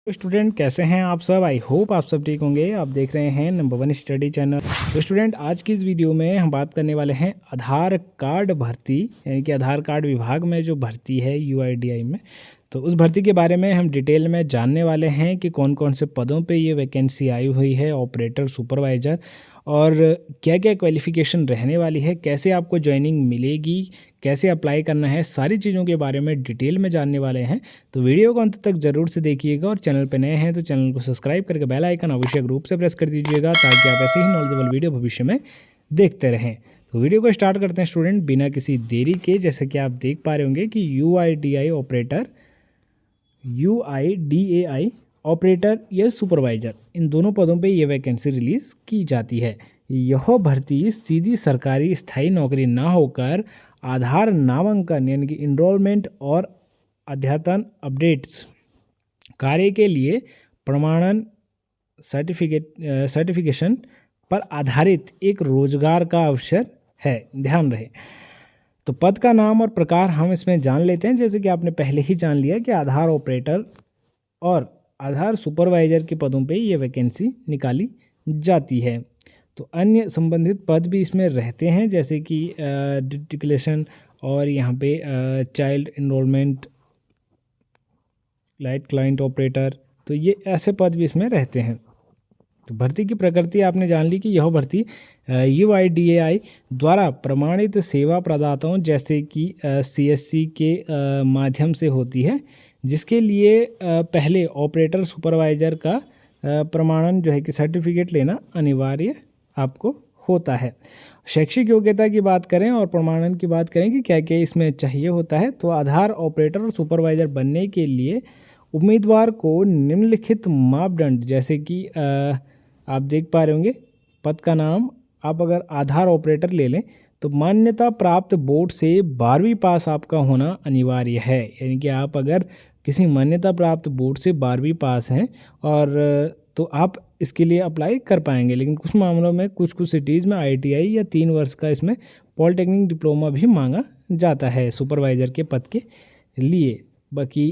तो स्टूडेंट कैसे हैं आप सब। आई होप आप सब ठीक होंगे। आप देख रहे हैं नंबर वन स्टडी चैनल। तो स्टूडेंट आज की इस वीडियो में हम बात करने वाले हैं आधार कार्ड भर्ती, यानी कि आधार कार्ड विभाग में जो भर्ती है यूआईडीआई में। तो उस भर्ती के बारे में हम डिटेल में जानने वाले हैं कि कौन कौन से पदों पे ये वैकेंसी आई हुई है, ऑपरेटर, सुपरवाइज़र, और क्या क्या क्वालिफ़िकेशन रहने वाली है, कैसे आपको ज्वाइनिंग मिलेगी, कैसे अप्लाई करना है, सारी चीज़ों के बारे में डिटेल में जानने वाले हैं। तो वीडियो को अंत तक ज़रूर से देखिएगा और चैनल पर नए हैं तो चैनल को सब्सक्राइब करके बेल आइकन आवश्यक रूप से प्रेस कर दीजिएगा ताकि आप ऐसे ही नॉलेजेबल वीडियो भविष्य में देखते रहें। तो वीडियो को स्टार्ट करते हैं स्टूडेंट बिना किसी देरी के। जैसे कि आप देख पा रहे होंगे कि यूआईडीआई ऑपरेटर, यूआईडीएआई ऑपरेटर या सुपरवाइज़र, इन दोनों पदों पे ये वैकेंसी रिलीज़ की जाती है। यह भर्ती सीधी सरकारी स्थायी नौकरी ना होकर आधार नामांकन यानी कि इनरोलमेंट और अद्यतन अपडेट्स कार्य के लिए प्रमाणन सर्टिफिकेशन पर आधारित एक रोजगार का अवसर है। ध्यान रहे। तो पद का नाम और प्रकार हम इसमें जान लेते हैं। जैसे कि आपने पहले ही जान लिया कि आधार ऑपरेटर और आधार सुपरवाइज़र के पदों पे ये वैकेंसी निकाली जाती है। तो अन्य संबंधित पद भी इसमें रहते हैं, जैसे कि डिक्लेरेशन और यहाँ पे child enrolment, lite client operator, तो ये ऐसे पद भी इसमें रहते हैं। तो भर्ती की प्रकृति आपने जान ली कि यह भर्ती यूआईडीएआई द्वारा प्रमाणित सेवा प्रदाताओं जैसे कि सीएससी के माध्यम से होती है, जिसके लिए पहले ऑपरेटर सुपरवाइज़र का प्रमाणन जो है कि सर्टिफिकेट लेना अनिवार्य आपको होता है। शैक्षिक योग्यता की बात करें और प्रमाणन की बात करें कि क्या क्या इसमें चाहिए होता है, तो आधार ऑपरेटर और सुपरवाइज़र बनने के लिए उम्मीदवार को निम्नलिखित मापदंड, जैसे कि आप देख पा रहे होंगे पद का नाम, आप अगर आधार ऑपरेटर ले लें तो मान्यता प्राप्त बोर्ड से 12वीं पास आपका होना अनिवार्य है। यानी कि आप अगर किसी मान्यता प्राप्त बोर्ड से 12वीं पास हैं और तो आप इसके लिए अप्लाई कर पाएंगे। लेकिन कुछ मामलों में कुछ सिटीज़ में आईटीआई या 3 वर्ष का इसमें पॉलिटेक्निक डिप्लोमा भी मांगा जाता है सुपरवाइज़र के पद के लिए। बाकी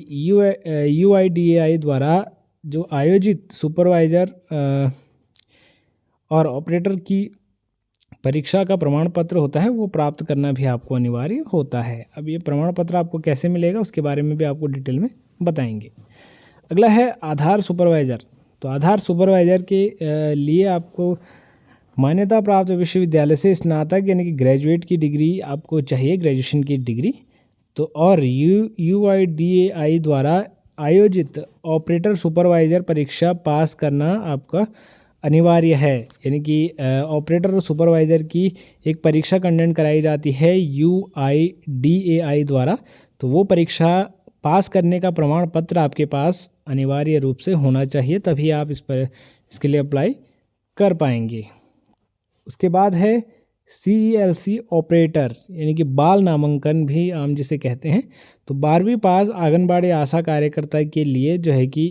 यूआईडीएआई द्वारा जो आयोजित सुपरवाइज़र और ऑपरेटर की परीक्षा का प्रमाण पत्र होता है वो प्राप्त करना भी आपको अनिवार्य होता है। अब ये प्रमाण पत्र आपको कैसे मिलेगा उसके बारे में भी आपको डिटेल में बताएंगे। अगला है आधार सुपरवाइज़र। तो आधार सुपरवाइज़र के लिए आपको मान्यता प्राप्त विश्वविद्यालय से स्नातक यानी कि ग्रेजुएट की डिग्री आपको चाहिए, ग्रेजुएशन की डिग्री। तो और यूआईडीएआई द्वारा आयोजित ऑपरेटर सुपरवाइज़र परीक्षा पास करना आपका अनिवार्य है। यानी कि ऑपरेटर और सुपरवाइज़र की एक परीक्षा कंडक्ट कराई जाती है यूआईडीएआई द्वारा। तो वो परीक्षा पास करने का प्रमाण पत्र आपके पास अनिवार्य रूप से होना चाहिए, तभी आप इसके लिए अप्लाई कर पाएंगे। उसके बाद है CELC ऑपरेटर, यानी कि बाल नामांकन भी आम जिसे कहते हैं। तो 12वीं पास आंगनबाड़ी आशा कार्यकर्ता के लिए जो है कि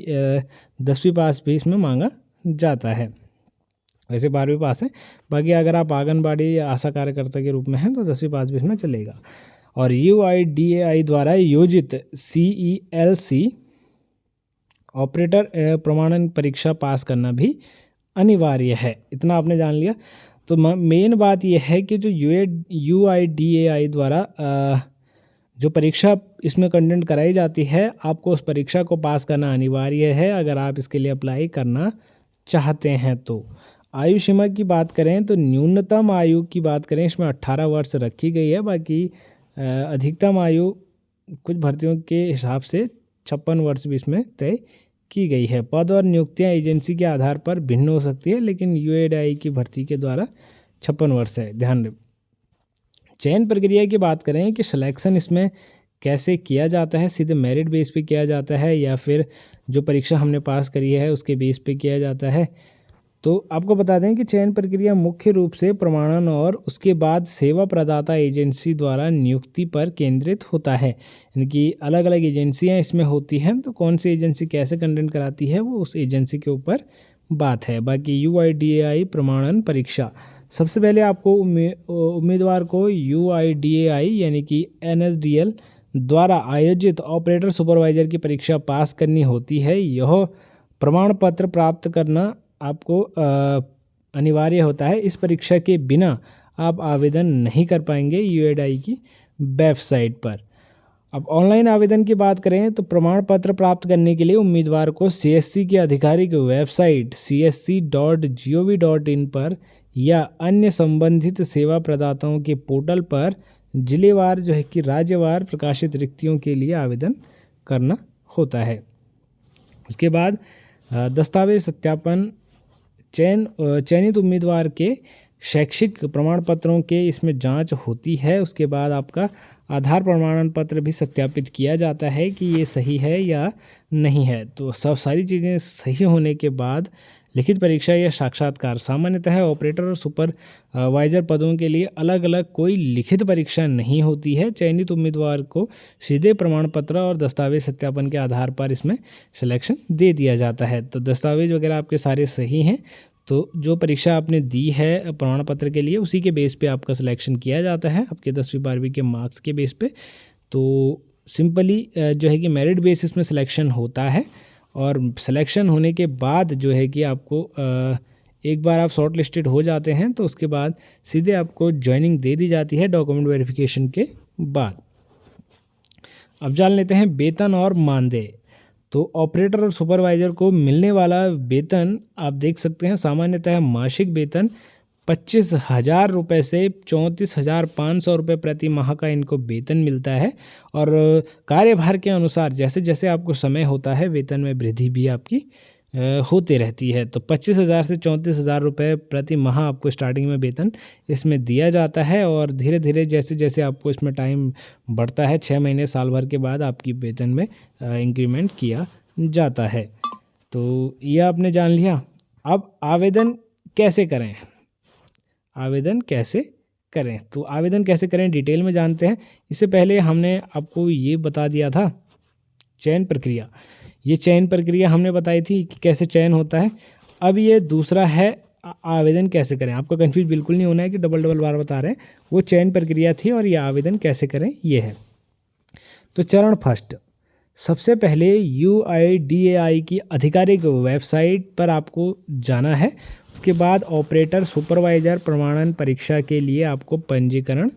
10वीं पास भी इसमें मांगा जाता है। वैसे 12वीं पास है, बाकी अगर आप आंगनबाड़ी या आशा कार्यकर्ता के रूप में हैं तो 10वीं पास भी इसमें चलेगा। और यूआईडीएआई द्वारा योजित CELC ऑपरेटर प्रमाणन परीक्षा पास करना भी अनिवार्य है। इतना आपने जान लिया। तो मेन बात यह है कि जो यूआईडीएआई द्वारा जो परीक्षा इसमें कंडक्ट कराई जाती है, आपको उस परीक्षा को पास करना अनिवार्य है अगर आप इसके लिए अप्लाई करना चाहते हैं। तो आयु सीमा की बात करें तो न्यूनतम आयु की बात करें इसमें 18 वर्ष रखी गई है। बाकी अधिकतम आयु कुछ भर्तियों के हिसाब से 56 वर्ष भी इसमें तय की गई है। पद और नियुक्तियां एजेंसी के आधार पर भिन्न हो सकती है, लेकिन यूआईडीएआई की भर्ती के द्वारा 56 वर्ष है। ध्यान रखें। चयन प्रक्रिया की बात करें कि सिलेक्शन इसमें कैसे किया जाता है, सीधे मेरिट बेस पे किया जाता है या फिर जो परीक्षा हमने पास करी है उसके बेस पे किया जाता है। तो आपको बता दें कि चयन प्रक्रिया मुख्य रूप से प्रमाणन और उसके बाद सेवा प्रदाता एजेंसी द्वारा नियुक्ति पर केंद्रित होता है। यानी कि अलग अलग एजेंसियां इसमें होती हैं, तो कौन सी एजेंसी कैसे कंडक्ट कराती है वो उस एजेंसी के ऊपर बात है। बाकी यूआईडीएआई प्रमाणन परीक्षा, सबसे पहले आपको उम्मीदवार को यूआईडीएआई यानी कि एनएसडीएल द्वारा आयोजित ऑपरेटर सुपरवाइज़र की परीक्षा पास करनी होती है। यह प्रमाण पत्र प्राप्त करना आपको अनिवार्य होता है। इस परीक्षा के बिना आप आवेदन नहीं कर पाएंगे यूएडीआई की वेबसाइट पर। अब ऑनलाइन आवेदन की बात करें तो प्रमाण पत्र प्राप्त करने के लिए उम्मीदवार को सीएससी की आधिकारिक वेबसाइट csc.gov.in पर या अन्य संबंधित सेवा प्रदाताओं के पोर्टल पर जिलेवार जो है कि राज्यवार प्रकाशित रिक्तियों के लिए आवेदन करना होता है। उसके बाद दस्तावेज सत्यापन, चयनित उम्मीदवार के शैक्षिक प्रमाण पत्रों के इसमें जांच होती है। उसके बाद आपका आधार प्रमाण पत्र भी सत्यापित किया जाता है कि ये सही है या नहीं है। तो सारी चीज़ें सही होने के बाद लिखित परीक्षा या साक्षात्कार। सामान्यतः ऑपरेटर और सुपरवाइजर पदों के लिए अलग अलग कोई लिखित परीक्षा नहीं होती है। चयनित उम्मीदवार को सीधे प्रमाण पत्र और दस्तावेज सत्यापन के आधार पर इसमें सिलेक्शन दे दिया जाता है। तो दस्तावेज वगैरह आपके सारे सही हैं तो जो परीक्षा आपने दी है प्रमाण पत्र के लिए उसी के बेस पे आपका सिलेक्शन किया जाता है, आपके 10वीं 12वीं के मार्क्स के बेस पे। तो सिंपली जो है कि मेरिट बेसिस में सिलेक्शन होता है और सिलेक्शन होने के बाद जो है कि आपको एक बार आप शॉर्ट लिस्टेड हो जाते हैं तो उसके बाद सीधे आपको ज्वाइनिंग दे दी जाती है डॉक्यूमेंट वेरिफिकेशन के बाद। अब जान लेते हैं वेतन और मानदेय। तो ऑपरेटर और सुपरवाइजर को मिलने वाला वेतन आप देख सकते हैं, सामान्यतः मासिक वेतन 25,000 रुपये से 34,500 रुपये प्रति माह का इनको वेतन मिलता है। और कार्यभार के अनुसार जैसे जैसे आपको समय होता है वेतन में वृद्धि भी आपकी होते रहती है। तो 25,000 से 34,000 रुपये प्रति माह आपको स्टार्टिंग में वेतन इसमें दिया जाता है और धीरे धीरे जैसे जैसे आपको इसमें टाइम बढ़ता है 6 महीने साल भर के बाद आपकी वेतन में इंक्रीमेंट किया जाता है। तो ये आपने जान लिया। अब आवेदन कैसे करें, आवेदन कैसे करें, तो आवेदन कैसे करें डिटेल में जानते हैं। इससे पहले हमने आपको ये बता दिया था चयन प्रक्रिया, ये चयन प्रक्रिया हमने बताई थी कि कैसे चयन होता है। अब ये दूसरा है आवेदन कैसे करें। आपको कंफ्यूज बिल्कुल नहीं होना है कि डबल बार बता रहे हैं, वो चयन प्रक्रिया थी और ये आवेदन कैसे करें ये है। तो चरण फर्स्ट, सबसे पहले यूआईडीएआई की आधिकारिक वेबसाइट पर आपको जाना है। उसके बाद ऑपरेटर सुपरवाइजर प्रमाणन परीक्षा के लिए आपको पंजीकरण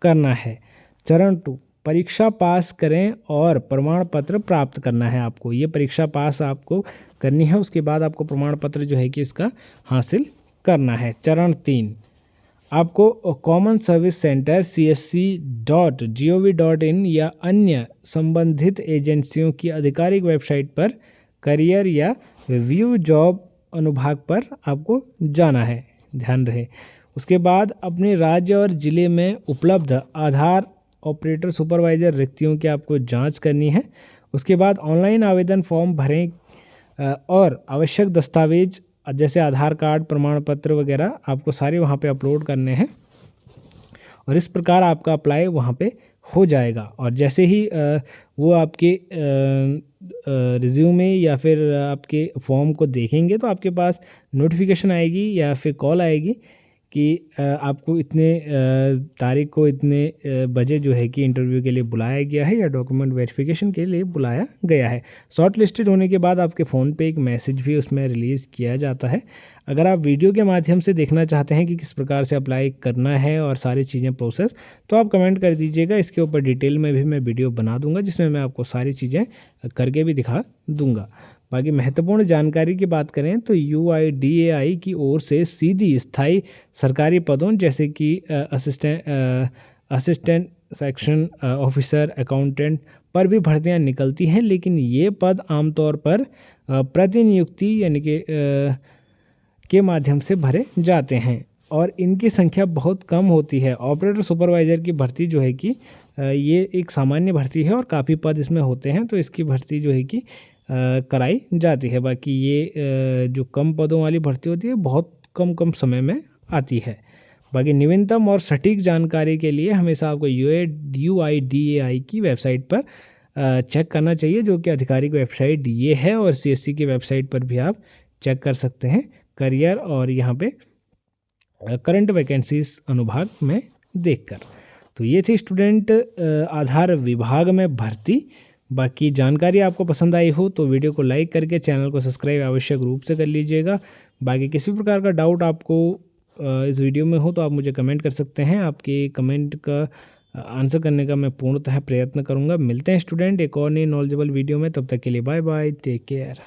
करना है। चरण 2, परीक्षा पास करें और प्रमाण पत्र प्राप्त करना है आपको। ये परीक्षा पास आपको करनी है, उसके बाद आपको प्रमाण पत्र जो है कि इसका हासिल करना है। चरण 3, आपको कॉमन सर्विस सेंटर csc.gov.in या अन्य संबंधित एजेंसियों की आधिकारिक वेबसाइट पर करियर या व्यू जॉब अनुभाग पर आपको जाना है, ध्यान रहे। उसके बाद अपने राज्य और ज़िले में उपलब्ध आधार ऑपरेटर सुपरवाइजर रिक्तियों की आपको जांच करनी है। उसके बाद ऑनलाइन आवेदन फॉर्म भरें और आवश्यक दस्तावेज जैसे आधार कार्ड, प्रमाण पत्र वगैरह आपको सारे वहाँ पे अपलोड करने हैं और इस प्रकार आपका अप्लाई वहाँ पे हो जाएगा। और जैसे ही वो आपके रिज्यूमे या फिर आपके फॉर्म को देखेंगे तो आपके पास नोटिफिकेशन आएगी या फिर कॉल आएगी कि आपको इतने तारीख को इतने बजे जो है कि इंटरव्यू के लिए बुलाया गया है या डॉक्यूमेंट वेरिफिकेशन के लिए बुलाया गया है। शॉर्ट लिस्टेड होने के बाद आपके फ़ोन पे एक मैसेज भी उसमें रिलीज़ किया जाता है। अगर आप वीडियो के माध्यम से देखना चाहते हैं कि किस प्रकार से अप्लाई करना है और सारी चीज़ें प्रोसेस, तो आप कमेंट कर दीजिएगा। इसके ऊपर डिटेल में भी मैं वीडियो बना दूंगा जिसमें मैं आपको सारी चीज़ें करके भी दिखा दूंगा। बाकी महत्वपूर्ण जानकारी की बात करें तो यूआईडीएआई की ओर से सीधी स्थायी सरकारी पदों जैसे कि असिस्टेंट सेक्शन ऑफिसर, अकाउंटेंट पर भी भर्तियां निकलती हैं, लेकिन ये पद आमतौर पर प्रतिनियुक्ति यानी कि के माध्यम से भरे जाते हैं और इनकी संख्या बहुत कम होती है। ऑपरेटर सुपरवाइज़र की भर्ती जो है कि ये एक सामान्य भर्ती है और काफ़ी पद इसमें होते हैं, तो इसकी भर्ती जो है कि कराई जाती है। बाकी ये जो कम पदों वाली भर्ती होती है बहुत कम समय में आती है। बाकी नवीनतम और सटीक जानकारी के लिए हमेशा आपको यूआईडीएआई की वेबसाइट पर चेक करना चाहिए, जो कि आधिकारिक वेबसाइट ये है। और सीएससी की वेबसाइट पर भी आप चेक कर सकते हैं करियर और यहाँ पे करंट वैकेंसीज अनुभाग में देखकर। तो ये थी स्टूडेंट आधार विभाग में भर्ती। बाकी जानकारी आपको पसंद आई हो तो वीडियो को लाइक करके चैनल को सब्सक्राइब आवश्यक रूप से कर लीजिएगा। बाकी किसी भी प्रकार का डाउट आपको इस वीडियो में हो तो आप मुझे कमेंट कर सकते हैं। आपके कमेंट का आंसर करने का मैं पूर्णतः प्रयत्न करूंगा। मिलते हैं स्टूडेंट एक और नई नॉलेजेबल वीडियो में, तब तक के लिए बाय बाय, टेक केयर।